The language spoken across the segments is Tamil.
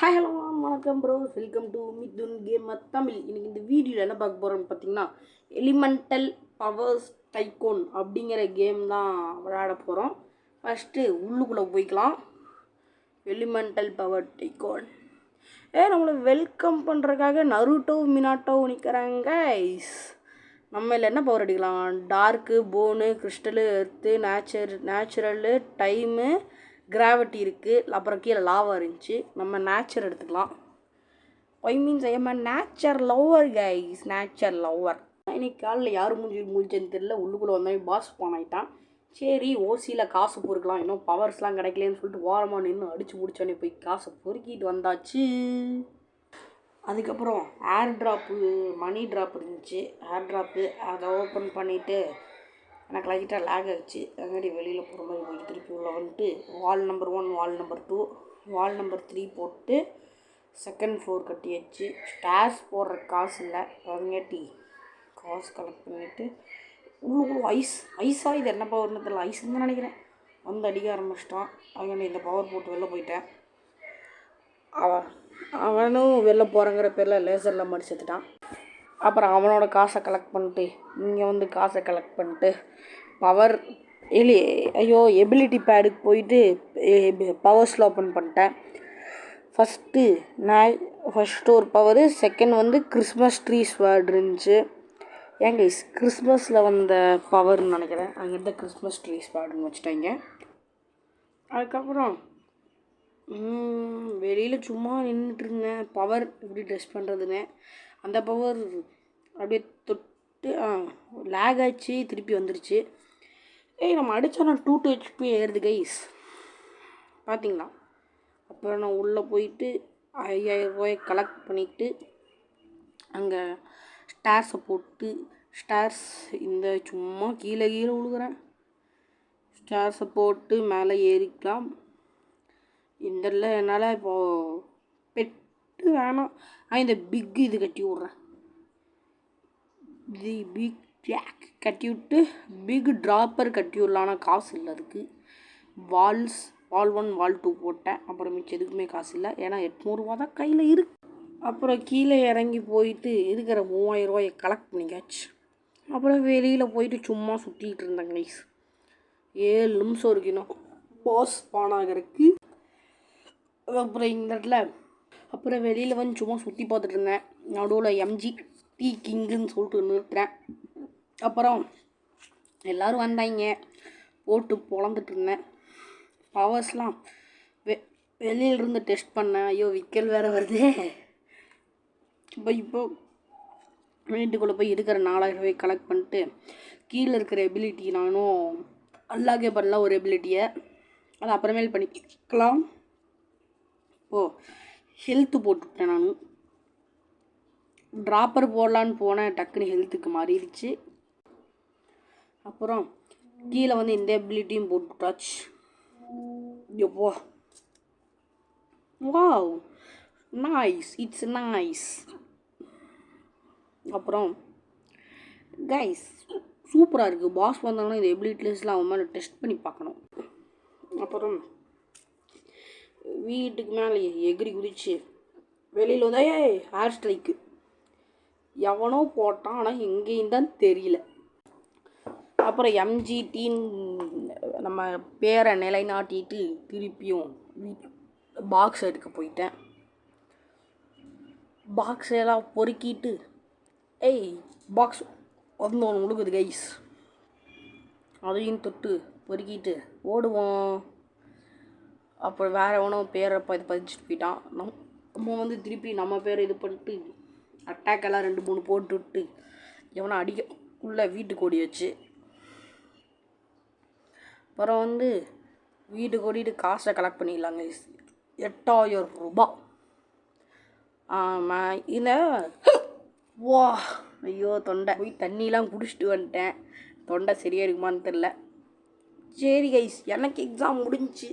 ஹாய் ஹலோ வணக்கம் bro, welcome to Mithun game Tamil. இன்றைக்கி இந்த வீடியோவில் என்ன பார்க்க போகிறோன்னு பார்த்தீங்கன்னா, எலிமெண்டல் பவர்ஸ் டைகோன் அப்படிங்கிற கேம் தான் விளையாட போகிறோம். ஃபஸ்ட்டு உள்ளுக்குள்ளே போய்க்கலாம். எலிமெண்டல் பவர் டைகோன் நம்மளை வெல்கம் பண்ணுறதுக்காக நருட்டோ மினாட்டோ நிற்கிறாங்க. நம்ம இல்லை என்ன பவர் அடிக்கலாம்? Dark, phone, crystal, earth, natural, time, gravity இருக்குது. அப்புறம் கீழே லாவா இருந்துச்சு. நம்ம நேச்சர் எடுத்துக்கலாம். I means I am a nature lover guys, nature lover. இன்னைக்கு காலையில் யார் முடிஞ்சேன்னு தெரியல. உள்ளுக்குள்ளே வந்தாலும் பாஸ் ஸ்பான் ஆகிட்டான். சரி, ஓசியில் காசு பொறுக்கலாம், இன்னும் பவர்ஸ்லாம் கிடைக்கலன்னு சொல்லிட்டு ஓரமாக நின்று அடித்து முடிச்சோடனே போய் காசை பொறுக்கிட்டு வந்தாச்சு. அதுக்கப்புறம் ஏர் ட்ராப்பு, மணி ட்ராப் இருந்துச்சு. ஏர் ட்ராப்பு அதை ஓப்பன் பண்ணிவிட்டு எனக்கு லைட்டாக லேக் ஆகிடுச்சு. அதுமாதிரி வெளியில் போகிற மாதிரி போயிட்டு திருப்பி உள்ள வந்துட்டு வால் நம்பர் 1, வால் நம்பர் 2, வால் நம்பர் 3 போட்டு செகண்ட் ஃப்ளோர் கட்டியாச்சு. ஸ்டார்ஸ் போடுற காசு இல்லை, அதுங்காட்டி காசு கலெக்ட் பண்ணிவிட்டு உள்ளுக்குள்ள ஐஸாக இது என்ன பவர்னு தெரியல, ஐஸ்ன்னு தான் நினைக்கிறேன். வந்து அடிக்க ஆரம்பிச்சிட்டான். அதுக்காண்டி இந்த பவர் போட்டு வெளில போயிட்டேன். அவனும் வெளில போகிறங்கிற பேரில் லேசரில் மடிச்சுட்டான். அப்புறம் அவனோட காசை கலெக்ட் பண்ணிட்டு இங்கே வந்து காசை கலெக்ட் பண்ணிட்டு பவர் எபிலிட்டி பேடுக்கு போயிட்டு பவர்ஸில் ஓப்பன் பண்ணிட்டேன். ஃபஸ்ட்டு ஒரு பவரு, செகண்ட் வந்து கிறிஸ்மஸ் ட்ரீ ஸ்வாட் இருந்துச்சு. ஏங்க கிறிஸ்மஸில் வந்த பவர்னு நினைக்கிறேன். அங்கேருந்து கிறிஸ்மஸ் ட்ரீ ஸ்வாட்னு வச்சுட்டாங்க. அதுக்கப்புறம் வெளியில் சும்மா நின்றுட்டு இருந்தேன். பவர் எப்படி டெஸ்ட் பண்ணுறதுன்னு அந்த பவர் அப்படியே தொட்டு லேக் ஆச்சு, திருப்பி வந்துருச்சு. நம்ம அடித்தா நான் 2 HP ஏறுது கைஸ், பார்த்தீங்களா? அப்புறம் நான் உள்ளே போயிட்டு 5000 ரூபாயை கலெக்ட் பண்ணிவிட்டு அங்கே ஸ்டார்ஸை போட்டு இந்த சும்மா கீழே விழுகிறேன். ஸ்டார்ஸை போட்டு மேலே ஏறிக்கலாம். இந்த என்னால் இப்போது பெட்டு வேணாம், இந்த பிக்கு இது கட்டி விட்றேன். பிக் ஜாக் கட்டி விட்டு பிக் ட்ராப்பர் கட்டி விடலான காசு இல்லை அதுக்கு. வால் 1, வால் 2 போட்டேன். அப்புறம் மிச்சம் எதுக்குமே காசு இல்லை, ஏன்னா 800 ரூபா தான் கையில் இருக்கு. அப்புறம் கீழே இறங்கி போயிட்டு இருக்கிற 3000 ரூபாயை கலெக்ட் பண்ணிக்காச்சு. அப்புறம் வெளியில் போயிட்டு சும்மா சுற்றிக்கிட்டு இருந்தேன் கைஸ். 7 நிமிஷம் இருக்கணும் பாஸ் ஸ்பான் ஆகிறதுக்கு. அப்புறம் இந்த இடத்துல அப்புறம் வெளியில் வந்து சும்மா சுற்றி பார்த்துட்டு இருந்தேன். நடுவில் MGT கிங்குன்னு சொல்லிட்டு நிறுத்துறேன். அப்புறம் எல்லோரும் வந்தாங்க, போட்டு பொழந்துட்டு இருந்தேன். பவர்ஸ்லாம் வெளியிலிருந்து டெஸ்ட் பண்ணேன். ஐயோ விக்கல் வேறு வருது. இப்போ வீட்டுக்குள்ளே போய் இருக்கிற 4000 ரூபாய் கலெக்ட் பண்ணிட்டு கீழே இருக்கிற எபிலிட்டி நானும் அல்லாகே பண்ணலாம் ஒரு எபிலிட்டியை, அதை அப்புறமேல் பண்ணிக்கலாம். ஹெல்த்து போட்டுவிட்டேன். நான் ட்ராப்பர் போடலான்னு போனேன், டக்குன்னு ஹெல்த்துக்கு மாறிடுச்சு. அப்புறம் கீழே வந்து இந்த எபிலிட்டியும் போட்டுட்டாச்சு. எப்போ வாவ் நைஸ், இட்ஸ் நைஸ். அப்புறம் கைஸ் சூப்பராக இருக்குது. பாஸ் வந்தாங்கன்னா இந்த எபிலிட்டிஸ்லாம் அவன் மேலே டெஸ்ட் பண்ணி பார்க்கணும். அப்புறம் வீட்டுக்கு மேலே எகிரி குதிச்சு வெளியில் வந்தா ஹேர் ஸ்ட்ரைக்கு எவனோ போட்டான், ஆனால் எங்கேயும் தான் தெரியல. அப்புறம் MGTன்னு நம்ம பேரை நிலைநாட்டிட்டு திருப்பியும் பாக்ஸ் எடுக்க போயிட்டேன். பாக்ஸ் எல்லாம் பொறுக்கிட்டு பாக்ஸ் வந்து ஒன்று முழுகுது கைஸ், அதையும் தொட்டு பொறுக்கிட்டு ஓடுவோம். அப்புறம் வேறு எவனோ பேரை பதிச்சுட்டு போயிட்டான். நம்ம வந்து திருப்பி நம்ம பேரை இது பண்ணிட்டு அட்டாக்கெல்லாம் 2-3 போட்டு விட்டு எவனோ அடிக்கக்குள்ளே வீட்டுக்கு ஓடியாச்சு. அப்புறம் வந்து வீட்டுக்கு ஓடிட்டு காசை கலெக்ட் பண்ணிடலாங்க. 8000 ரூபா. இந்த ஐயோ தொண்டை போய் தண்ணிலாம் குடிச்சிட்டு வந்துட்டேன். தொண்டை சரியாக இருக்குமான்னு தெரில. சரி கைஸ், எனக்கு எக்ஸாம் முடிஞ்சிச்சு.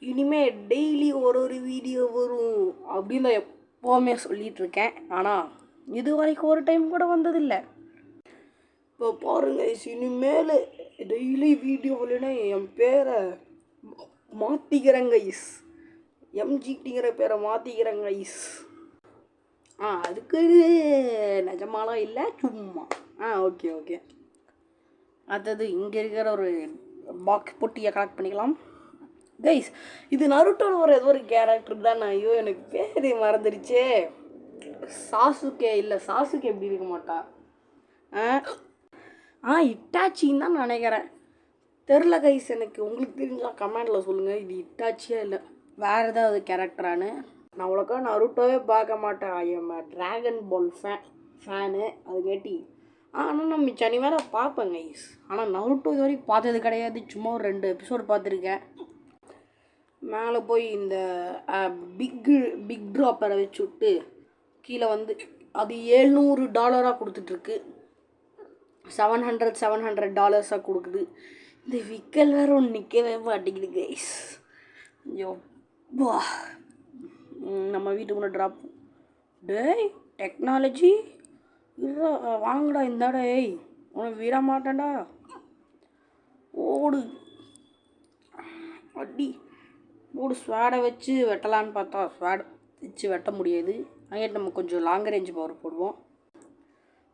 இனிமேல் டெய்லி ஒரு வீடியோ வரும் அப்படின்னு தான் எப்போவுமே சொல்லிகிட்ருக்கேன். ஆனால் இது வரைக்கும் ஒரு டைம் கூட வந்ததில்லை. இப்போ பாருங்க கைஸ், இனிமேல் டெய்லி வீடியோ இல்லைன்னா என் பேரை மாற்றிக்கிறேங்க கைஸ். எம்ஜிடிங்கிற பேரை மாற்றிக்கிறேங்க கைஸ். அதுக்கு நிஜமாலாம் இல்லை, சும்மா. Okay okay. அடுத்தது இங்கே இருக்கிற ஒரு பாக்ஸ் பொட்டியை கலெக்ட் பண்ணிக்கலாம் கைஸ். இது நருட்டோட ஏதோ ஒரு கேரக்டர் தான். ஐயோ எனக்கு பேர் மறந்துடுச்சே. சாசுகே இல்லை, சாசுகே எப்படி இருக்க மாட்டா. இட்டாச்சின்னு தான் நினைக்கிறேன். தெரில கைஸ், எனக்கு உங்களுக்கு தெரிஞ்சா கமெண்டில் சொல்லுங்கள். இது இட்டாச்சியா இல்லை வேறு ஏதாவது கேரக்டரானு. நான் அவ்வளோக்கா நருட்டோவே பார்க்க மாட்டேன். ஐஎம் ட்ராகன் பால் ஃபேனு. அது கேட்டி ஆனால் நான் மிச்ச அனி மேலே பார்ப்பேன் கைஸ். ஆனால் நருட்டோ இது வரைக்கும் பார்த்தது கிடையாது. சும்மா ஒரு 2 எபிசோடு பார்த்துருக்கேன். மேலே போய் இந்த பிக் ட்ராப்பரை வச்சு விட்டு கீழே வந்து அது $700 கொடுத்துட்ருக்கு. $700 கொடுக்குது. இந்த விக்கல் வேறு ஒன்று நிற்கவே மாட்டேங்குது கைஸ். ஐயோ நம்ம வீட்டுக்குள்ளே ட்ராப். டேய் டெக்னாலஜி வாங்கடா இந்தாடா. உனக்கு விட மாட்டேன்டா. ஓடு அடி ஓடு. ஸ்வாடை வச்சு வெட்டலான்னு பார்த்தா ஸ்வாட் வச்சு வெட்ட முடியாது. அங்கிட்ட நம்ம கொஞ்சம் லாங் ரேஞ்ச் பவர் போடுவோம்.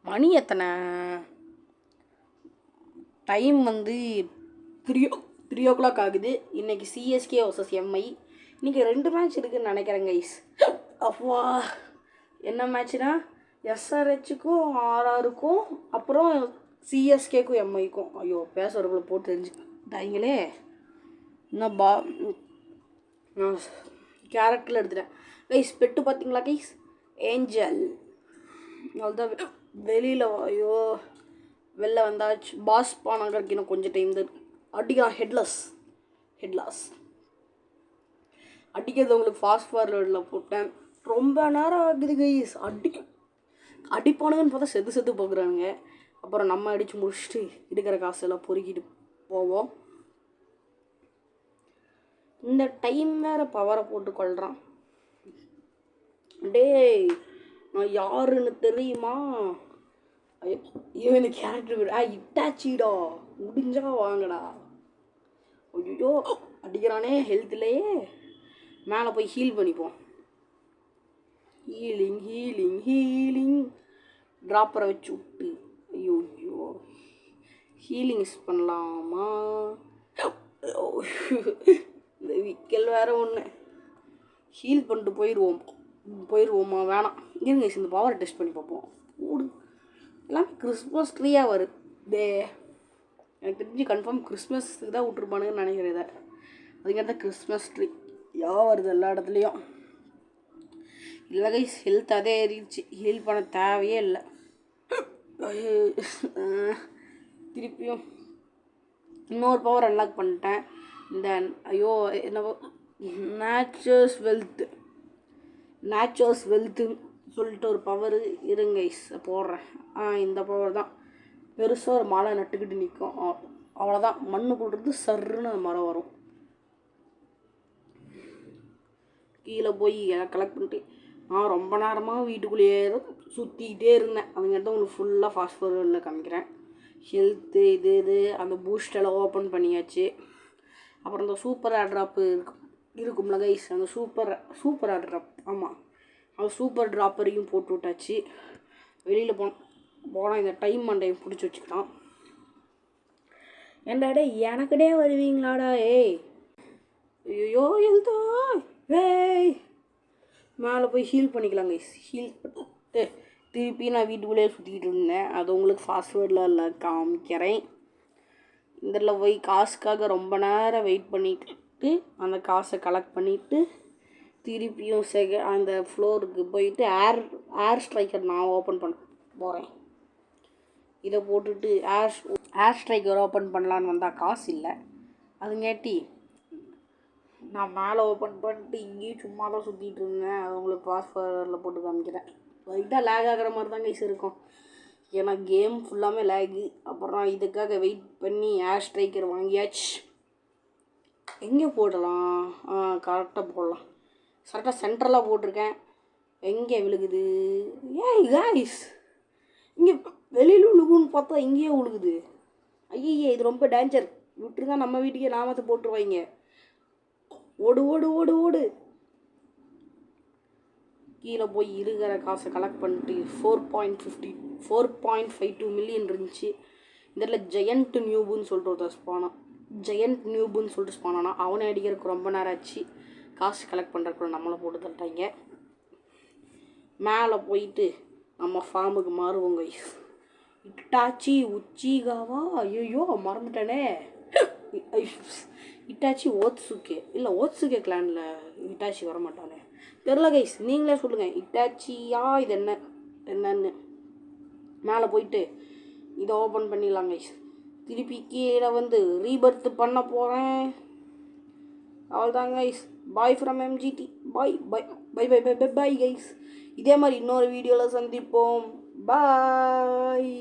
மணி எத்தனை? டைம் வந்து 3 o'clock ஆகுது. இன்றைக்கி சிஎஸ்கே vs எம்ஐ. இன்றைக்கி 2 மேட்ச் இருக்குதுன்னு நினைக்கிறேன் கைஸ். அப்பா என்ன மேட்ச்னா எஸ்ஆர்ஹெச்சுக்கும் ஆர்ஆருக்கும் அப்புறம் சிஎஸ்கேக்கும் எம்ஐக்கும். ஐயோ பேசுகிறவங்கள போட்டு தெரிஞ்சுட்டாங்களே. இன்னும் கேரக்டரில் எடுத்துட்டேன் கைஸ். பெட்டு பார்த்தீங்களா கைஸ்? ஏஞ்சல். அதுதான் வெளியில். ஐயோ வெளில வந்தாச்சு. பாஸ் பானாங்கிறதுக்கு இன்னும் கொஞ்சம் டைம் தான் அடிக்கலாம். ஹெட்லாஸ் அடிக்கிறது உங்களுக்கு ஃபாஸ்ட் ஃபார்வர்டில் போட்டேன். ரொம்ப நேரம் ஆகுது கைஸ். அடிப்பானுங்கன்னு பார்த்தா செத்து போக்குறானுங்க. அப்புறம் நம்ம அடித்து முடிச்சுட்டு இருக்கிற காசெல்லாம் பொறுக்கிட்டு போவோம். இந்த டைம் வேறு பவரை போட்டு கொள்கிறான். டேய் நான் யாருன்னு தெரியுமா? இவன் கேரக்டர் இட்டாச்சிடா. முடிஞ்சா வாங்கடா. ஐயோ அடிக்கிறானே ஹெல்த்லேயே. மேலே போய் ஹீல் பண்ணிப்போம். ஹீலிங் ட்ராப்பரை வச்சு விட்டு. ஐயோ ஹீலிங்ஸ் பண்ணலாமா? இந்த விக்கல் வேறு ஒன்று. ஹீல் பண்ணிட்டு போயிடுவோமா? வேணாம் இருங்க. இந்த பவரை டெஸ்ட் பண்ணி பார்ப்போம். ஓடு. எல்லாமே கிறிஸ்மஸ் ட்ரீயாக வருது. எனக்கு தெரிஞ்சு கன்ஃபார்ம் கிறிஸ்மஸ்க்கு தான் விட்ருப்பானுங்கன்னு நினைக்கிறேன். அதுக்கடுத்த கிறிஸ்மஸ் ட்ரீ வருது எல்லா இடத்துலையும். இல்லை கைஸ், ஹெல்த் அதே ஏறிடுச்சு. ஹீல் பண்ண தேவையே இல்லை. திருப்பியும் இன்னொரு பவர் அன்லாக் பண்ணிட்டேன். இந்த என்னவோ நேச்சர்ஸ் வெல்த்துன்னு சொல்லிட்டு ஒரு பவர் இருங்க கைஸ் போடுறேன். இந்த பவர் தான். பெருசாக ஒரு மலை நட்டுக்கிட்டு நிற்கும். அவ்வளோதான். மண்ணு போடுறது சர்ன்னு மரம் வரும். கீழே போய் கலெக்ட் பண்ணிட்டு நான் ரொம்ப நேரமாக வீட்டுக்குள்ளேயே தான் சுற்றிக்கிட்டே இருந்தேன். அதுங்கிட்ட உங்களுக்கு ஃபுல்லாக ஃபாஸ்ட் ஃபார்வர்டில் காமிக்கிறேன். ஹெல்த்து இது அந்த பூஸ்டெல்லாம் ஓப்பன் பண்ணியாச்சு. அப்புறம் இந்த சூப்பர் ஏர் ட்ராப்பு இருக்கும்ல கைஸ். அந்த சூப்பர் ஏர் ட்ராப். ஆமாம், அந்த சூப்பர் ட்ராப்பரையும் போட்டு விட்டாச்சு. வெளியில் போனால் இந்த டைம் மண்டையை பிடிச்சி வச்சுக்கலாம். ஏண்டாடே எனக்கிட்டே வருவீங்களாடா? ஐயோ எழுதோ. மேலே போய் ஹீல் பண்ணிக்கலாம் கைஸ். ஹீல் பண்ணிட்டு திருப்பி நான் வீட்டுக்குள்ளேயே சுற்றிக்கிட்டு இருந்தேன். அது உங்களுக்கு ஃபாஸ்ட்வேர்டில் காமிக்கிறேன். இதில் போய் காசுக்காக ரொம்ப நேரம் வெயிட் பண்ணிட்டு அந்த காசை கலெக்ட் பண்ணிவிட்டு திருப்பியும் அந்த ஃப்ளோருக்கு போயிட்டு ஏர் ஸ்ட்ரைக்கர் நான் ஓப்பன் பண்ண போகிறேன். இதை போட்டுட்டு ஏர் ஸ்ட்ரைக்கர் ஓப்பன் பண்ணலான்னு வந்தால் காசு இல்லை. அதுங்காட்டி நான் மேலே ஓப்பன் பண்ணிட்டு இங்கேயும் சும்மா தான் சுற்றிட்டு இருந்தேன். அது உங்களுக்கு ஃபாஸ்ட்வேர்டில் போட்டு காமிக்கிறேன். லைட்டாக லேக் ஆகிற மாதிரி தான் கைஸ் இருக்கும். ஏன்னா கேம் ஃபுல்லாமே லேகு. அப்புறம் இதுக்காக வெயிட் பண்ணி ஏர் ஸ்ட்ரைக்கர் வாங்கியாச்சு. எங்கே போடலாம்? கரெக்டாக போடலாம். கரெக்டாக சென்ட்ரலாக போட்டிருக்கேன். எங்கே விழுகுது? கைஸ் இங்கே வெளியில் விழுகுன்னு பார்த்தா இங்கேயே விழுகுது. ஐயே இது ரொம்ப டேஞ்சர். விட்டுருங்க, நம்ம வீட்டுக்கே நாமத்தை போட்டுருவாங்க. ஓடு ஓடு ஓடு ஓடு. கீழே போய் இருக்கிற காசை கலெக்ட் பண்ணிட்டு 4.52 மில்லியன் இருந்துச்சு. இதில் ஜெயண்ட் நியூபுன்னு சொல்லிட்டு ஒருத்தர் ஸ்பானானா அவனை அடிக்கிறதுக்கு ரொம்ப நேரம் ஆச்சு. காசு கலெக்ட் பண்ணுறதுக்குள்ள நம்மளை போட்டு தள்ளிட்டாங்க. மேலே போயிட்டு நம்ம ஃபார்முக்கு மாறுவோங்க. இட்டாச்சி உச்சிகாவா, ஐயோ மறந்துட்டேனே. இட்டாச்சி ஓட்சுகே, இல்லை ஓட்சுகே கிளானில் இட்டாச்சி வரமாட்டானே, தெரில கைஸ், நீங்களே சொல்லுங்கள். இட்டாச்சியா இது என்னன்னு மேலே போயிட்டு இதை ஓப்பன் பண்ணிடலாம் கைஸ். திருப்பி கீழே வந்து ரீபர்த் பண்ண போகிறேன். அவ்வளோதாங்க guys. Bye from MGT. Bye bye bye bye bye bye bye guys. இதே மாதிரி இன்னொரு வீடியோவில் சந்திப்போம். பாய்.